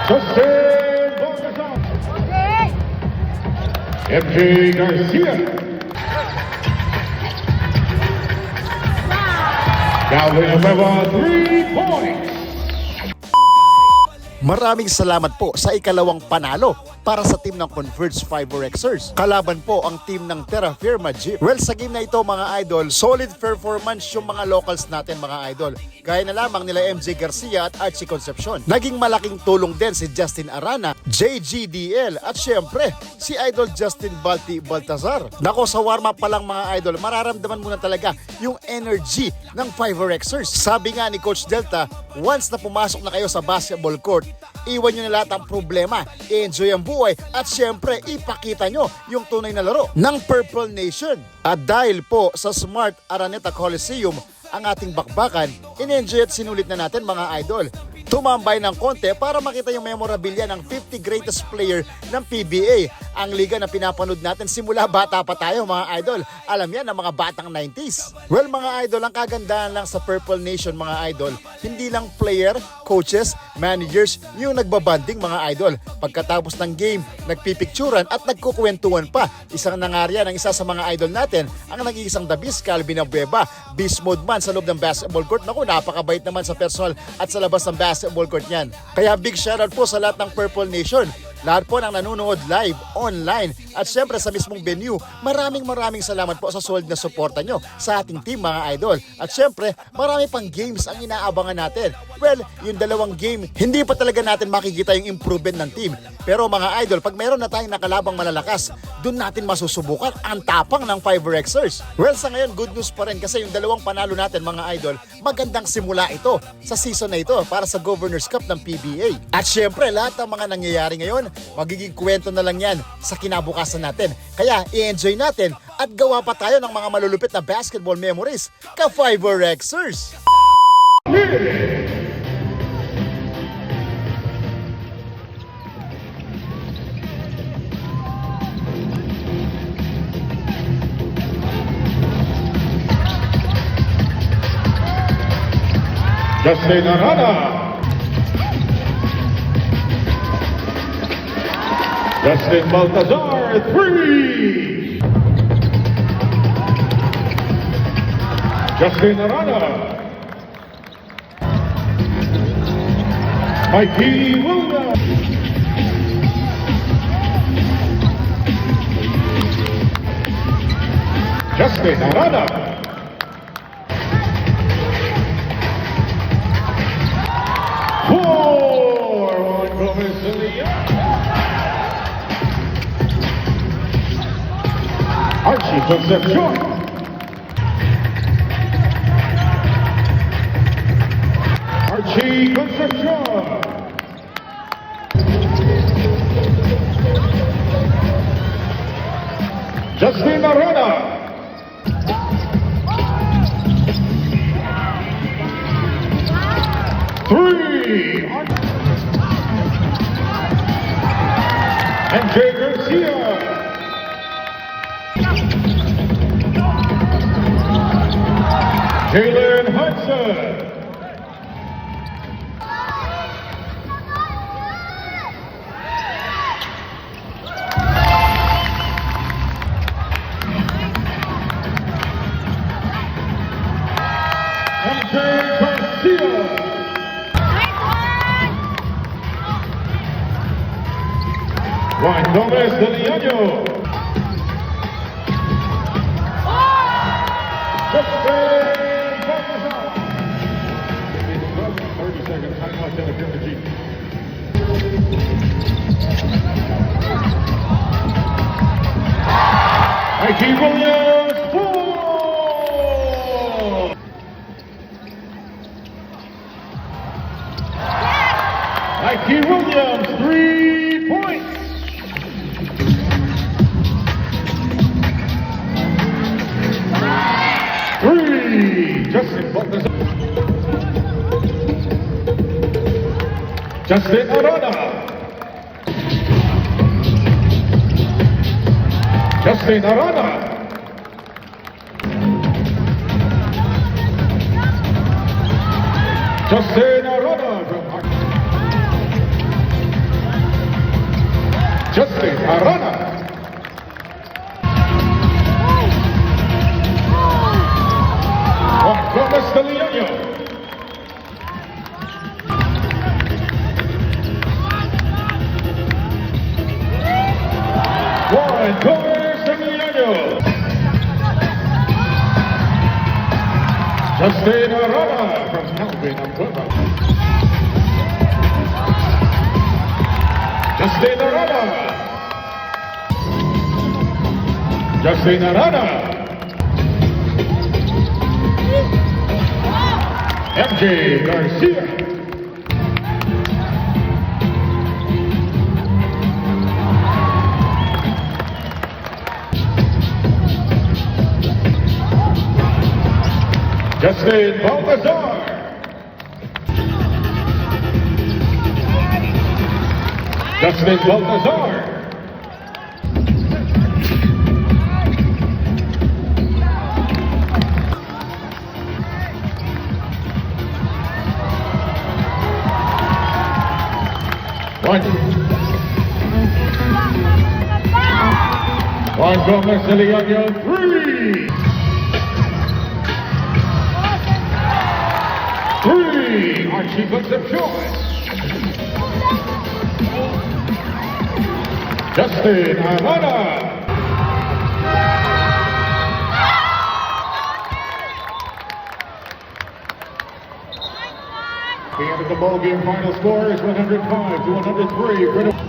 Justin Baltazar. MJ Garcia. Calvin Nueva, 3 points. Maraming salamat po sa ikalawang panalo para sa team ng Converge Fiverrexers. Kalaban po ang team ng Terra Firma Jeep. Well, sa game na ito mga idol, solid performance yung mga locals natin mga idol. Gaya na lamang nila MJ Garcia at Archie Concepcion. Naging malaking tulong din si Justin Arana, JGDL at syempre si Idol Justin Baltazar. Nako, sa warm-up pa lang mga idol, mararamdaman mo na talaga yung energy ng Fiverrexers. Sabi nga ni Coach Delta, once na pumasok na kayo sa basketball court, iwan nyo na lahat ang problema, i-enjoy ang buhay at syempre ipakita nyo yung tunay na laro ng Purple Nation. At dahil po sa Smart Araneta Coliseum ang ating bakbakan, in-enjoy at sinulit na natin mga idol. Tumambay ng konti para makita yung memorabilia ng 50 greatest player ng PBA. Ang liga na pinapanood natin simula bata pa tayo mga idol. Alam yan ng mga batang 90s. Well mga idol, ang kagandahan lang sa Purple Nation mga idol, hindi lang player, coaches, managers yung nagbabanding mga idol. Pagkatapos ng game, nagpipicturan at nagkukwentuhan pa. Isang nangarya ng isa sa mga idol natin, ang nag-iisang dabis, Calvin Nueva, beast mode man sa loob ng basketball court. Naku, napakabait naman sa personal at sa labas ng basketball court niyan. Kaya big shoutout po sa lahat ng Purple Nation. Lahat po ng nanonood live, online, at syempre sa mismong venue, maraming salamat po sa solid na suporta nyo sa ating team mga idol. At syempre, marami pang games ang inaabangan natin. Well, yung dalawang game, hindi pa talaga natin makikita yung improvement ng team. Pero mga idol, pag mayroon na tayong nakalabang malalakas, dun natin masusubukan ang tapang ng Fiverrexers. Well, sa ngayon, good news pa rin kasi yung dalawang panalo natin mga idol, magandang simula ito sa season na ito para sa Governors Cup ng PBA. At syempre, lahat ng mga nangyayari ngayon, magiging kwento na lang yan sa kinabukasan natin. Kaya i-enjoy natin at gawa pa tayo ng mga malulupit na basketball memories ka Fiverrexers. Justin Arana. Justin Baltazar, 3. Justin Arana. Mikey Williams. Justin Arana. Archie Concepcion. Archie Concepcion. Justin Arana. Three. MJ Garcia. Jalen Hudson. MJ Garcia. Juan Gomez de Leaño. Mikey Williams, 4. Mikey Williams, 3 points. Justin Baltazar. Justin Arana. Justin Arana. Justin Arana from Justin Arana. Juan Gomez Deliano. Juan Gomez Deliano. Justin Arana from Calvin, Alberta. Justin Arana. Justin Arana. MJ Garcia. Justin Baltazar. Justin Baltazar. Juan Gomez Deliano, 3. 3, Archie Concepcion. Justin Arana. The end of the ball game final score is 105 to 103.